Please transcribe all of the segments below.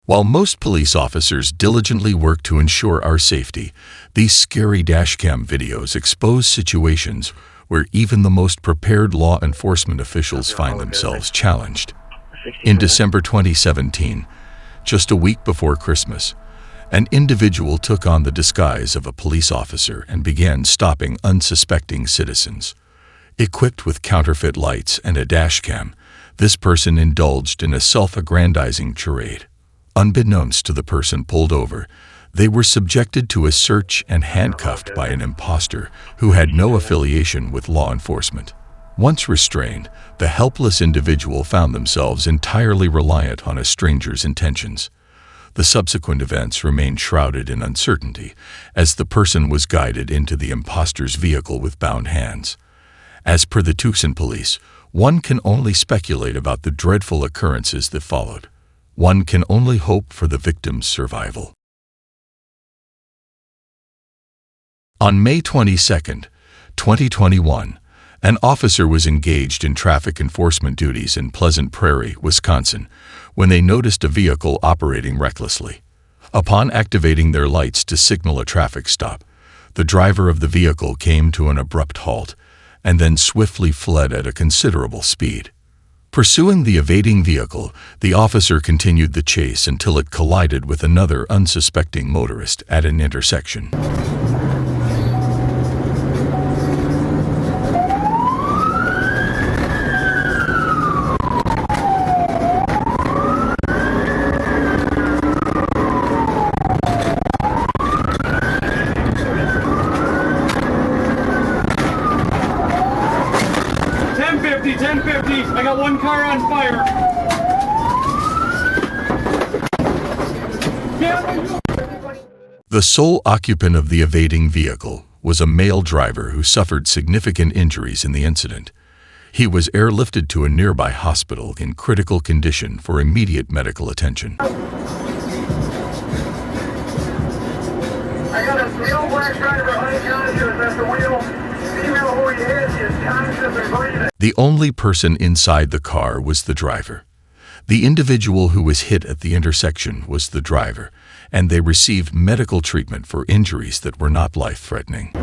While most police officers diligently work to ensure our safety, these scary dashcam videos expose situations where even the most prepared law enforcement officials find themselves challenged. In December 2017, just a week before Christmas, an individual took on the disguise of a police officer and began stopping unsuspecting citizens. Equipped with counterfeit lights and a dashcam, this person indulged in a self-aggrandizing charade. Unbeknownst to the person pulled over, they were subjected to a search and handcuffed by an imposter who had no affiliation with law enforcement. Once restrained, the helpless individual found themselves entirely reliant on a stranger's intentions. The subsequent events remained shrouded in uncertainty, as the person was guided into the imposter's vehicle with bound hands. As per the Tucson police, one can only speculate about the dreadful occurrences that followed. One can only hope for the victim's survival. On May 22, 2021, an officer was engaged in traffic enforcement duties in Pleasant Prairie, Wisconsin, when they noticed a vehicle operating recklessly. Upon activating their lights to signal a traffic stop, the driver of the vehicle came to an abrupt halt and then swiftly fled at a considerable speed. Pursuing the evading vehicle, the officer continued the chase until it collided with another unsuspecting motorist at an intersection. I got one car on fire. The sole occupant of the evading vehicle was a male driver who suffered significant injuries in the incident. He was airlifted to a nearby hospital in critical condition for immediate medical attention. I got a male black driver unconscious at the wheel. Female who he is conscious and breathing. The only person inside the car was the driver. The individual who was hit at the intersection was the driver, and they received medical treatment for injuries that were not life-threatening.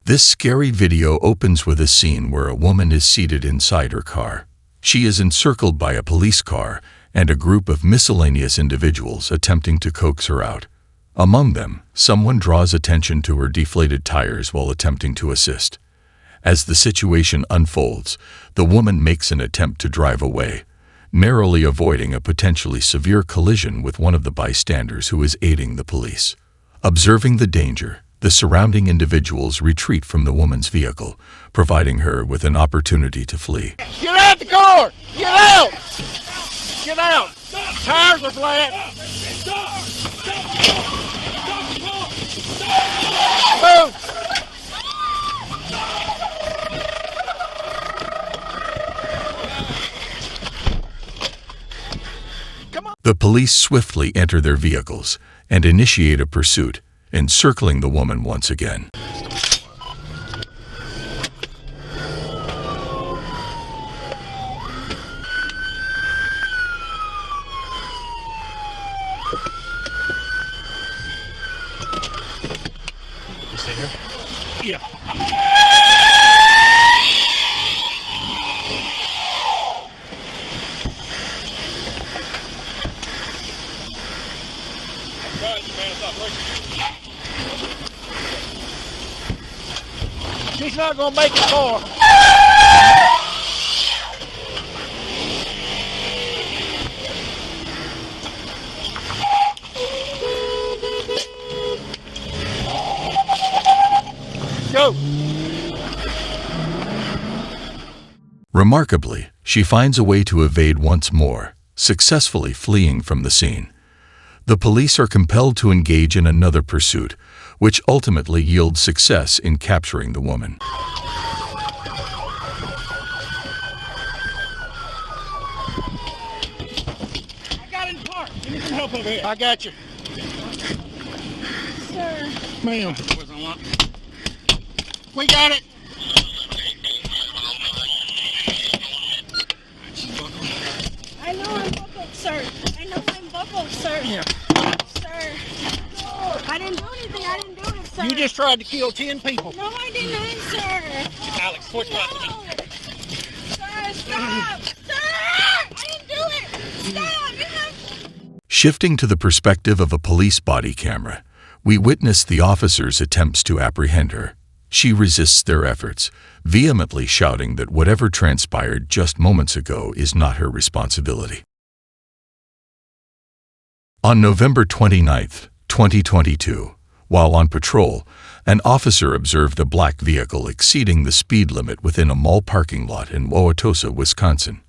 This scary video opens with a scene where a woman is seated inside her car. She is encircled by a police car and a group of miscellaneous individuals attempting to coax her out. Among them, someone draws attention to her deflated tires while attempting to assist. As the situation unfolds, the woman makes an attempt to drive away, narrowly avoiding a potentially severe collision with one of the bystanders who is aiding the police. Observing the danger, the surrounding individuals retreat from the woman's vehicle, providing her with an opportunity to flee. Get out the car! Get out! Get out! Tires are flat! Move! Come on! The police swiftly enter their vehicles and initiate a pursuit, encircling the woman once again. You stay here? Yeah. She's not gonna make it far. Go. Remarkably, she finds a way to evade once more, successfully fleeing from the scene. The police are compelled to engage in another pursuit, which ultimately yields success in capturing the woman. I got in the car. Give me some help over here. I got you. Sir, Ma'am. We got it. I know I'm buckled, sir. I know I'm buckled, sir. Yeah. Sir. I didn't do anything. I didn't do it, sir. You just tried to kill 10 people. No, I didn't, sir. Alex, switch back to me. No. Sir, stop. Sir! I didn't do it. Stop. You have... Shifting to the perspective of a police body camera, we witness the officers' attempts to apprehend her. She resists their efforts, vehemently shouting that whatever transpired just moments ago is not her responsibility. On November 29, 2022, while on patrol, an officer observed a black vehicle exceeding the speed limit within a mall parking lot in Wauwatosa, Wisconsin.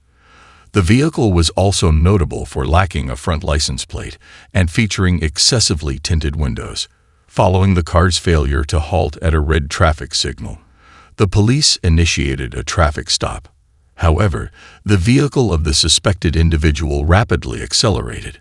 The vehicle was also notable for lacking a front license plate and featuring excessively tinted windows. Following the car's failure to halt at a red traffic signal, the police initiated a traffic stop. However, the vehicle of the suspected individual rapidly accelerated.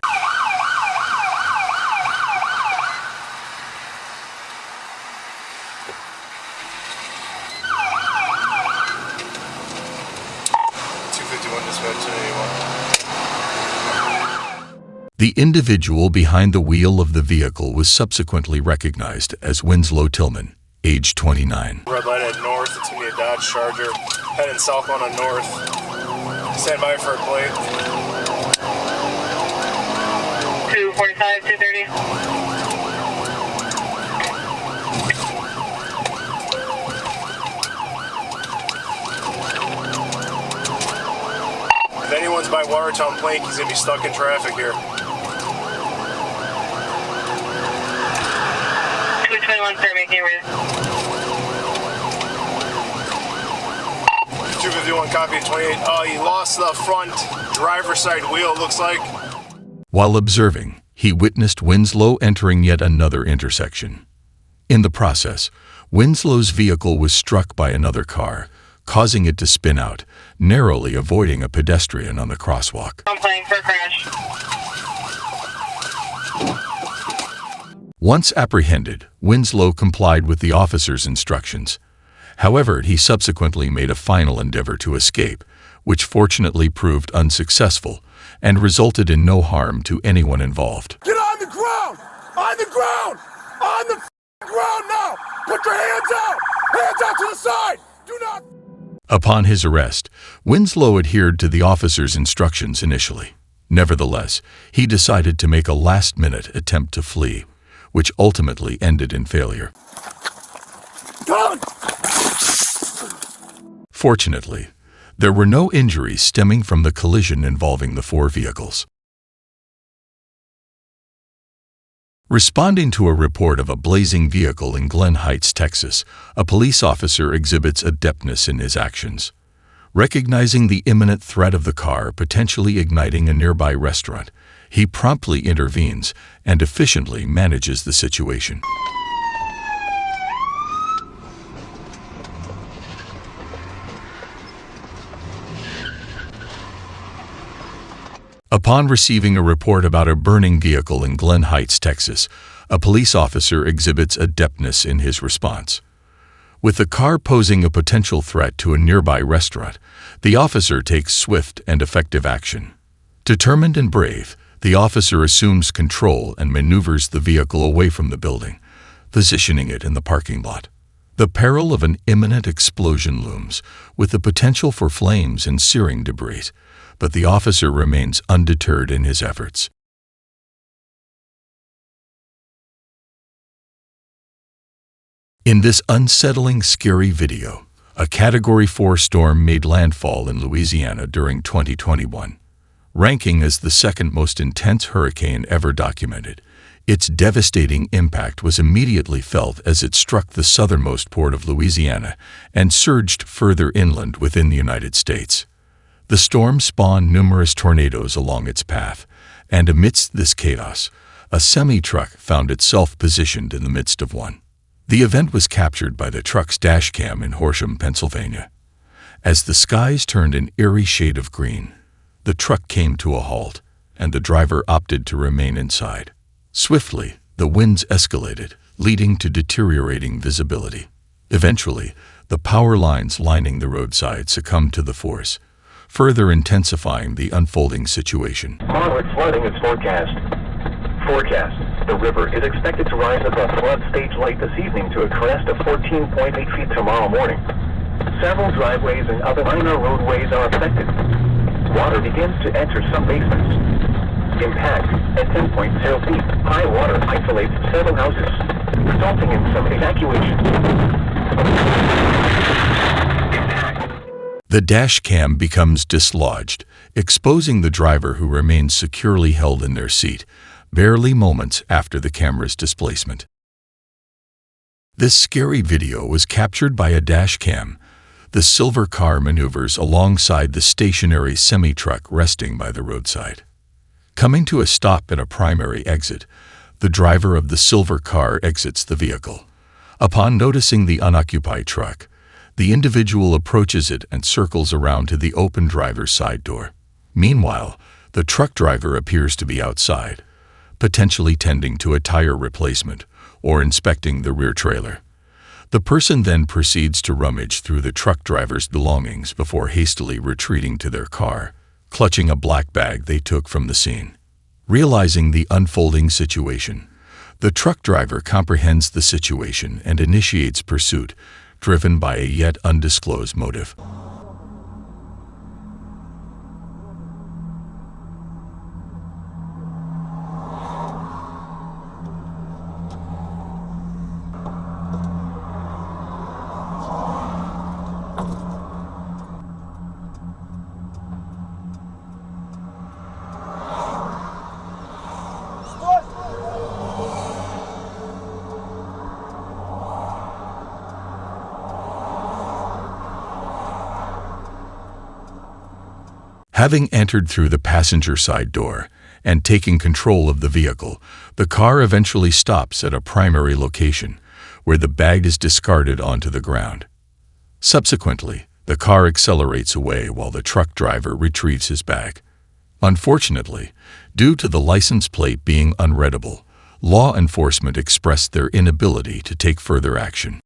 The individual behind the wheel of the vehicle was subsequently recognized as Winslow Tillman, age 29. Red light at north, it's going to be a Dodge Charger. Heading southbound on north. Stand by for a plate. 245, 230. If anyone's by Watertown Plank, he's going to be stuck in traffic here. 221, sir, making a route. 251, copy 28. He lost the front driver's side wheel, looks like. While observing, he witnessed Winslow entering yet another intersection. In the process, Winslow's vehicle was struck by another car, causing it to spin out, narrowly avoiding a pedestrian on the crosswalk. I'm playing for a crash. Once apprehended, Winslow complied with the officer's instructions. However, he subsequently made a final endeavor to escape, which fortunately proved unsuccessful and resulted in no harm to anyone involved. Get on the ground! On the ground! On the ground now! Put your hands out! Hands out to the side! Do not... Upon his arrest, Winslow adhered to the officer's instructions initially. Nevertheless, he decided to make a last-minute attempt to flee, which ultimately ended in failure. Come! Fortunately, there were no injuries stemming from the collision involving the four vehicles. Responding to a report of a blazing vehicle in Glen Heights, Texas, a police officer exhibits adeptness in his actions. Recognizing the imminent threat of the car potentially igniting a nearby restaurant, he promptly intervenes and efficiently manages the situation. Upon receiving a report about a burning vehicle in Glen Heights, Texas, a police officer exhibits adeptness in his response. With the car posing a potential threat to a nearby restaurant, the officer takes swift and effective action. Determined and brave, the officer assumes control and maneuvers the vehicle away from the building, positioning it in the parking lot. The peril of an imminent explosion looms, with the potential for flames and searing debris, but the officer remains undeterred in his efforts. In this unsettling, scary video, a Category 4 storm made landfall in Louisiana during 2021. Ranking as the second most intense hurricane ever documented, its devastating impact was immediately felt as it struck the southernmost port of Louisiana and surged further inland within the United States. The storm spawned numerous tornadoes along its path, and amidst this chaos, a semi-truck found itself positioned in the midst of one. The event was captured by the truck's dashcam in Horsham, Pennsylvania. As the skies turned an eerie shade of green, the truck came to a halt, and the driver opted to remain inside. Swiftly, the winds escalated, leading to deteriorating visibility. Eventually, the power lines lining the roadside succumb to the force, further intensifying the unfolding situation. Moderate flooding is forecast. The river is expected to rise above flood stage light this evening to a crest of 14.8 feet tomorrow morning. Several driveways and other minor roadways are affected. Water begins to enter some basements. Impact at 10.0 feet. High water isolates several houses, resulting in some evacuation. The dash cam becomes dislodged, exposing the driver who remains securely held in their seat, barely moments after the camera's displacement. This scary video was captured by a dash cam. The silver car maneuvers alongside the stationary semi-truck resting by the roadside. Coming to a stop at a primary exit, the driver of the silver car exits the vehicle. Upon noticing the unoccupied truck, the individual approaches it and circles around to the open driver's side door. Meanwhile, the truck driver appears to be outside, potentially tending to a tire replacement or inspecting the rear trailer. The person then proceeds to rummage through the truck driver's belongings before hastily retreating to their car, clutching a black bag they took from the scene. Realizing the unfolding situation, the truck driver comprehends the situation and initiates pursuit, driven by a yet undisclosed motive. Having entered through the passenger side door and taking control of the vehicle, the car eventually stops at a primary location, where the bag is discarded onto the ground. Subsequently, the car accelerates away while the truck driver retrieves his bag. Unfortunately, due to the license plate being unreadable, law enforcement expressed their inability to take further action.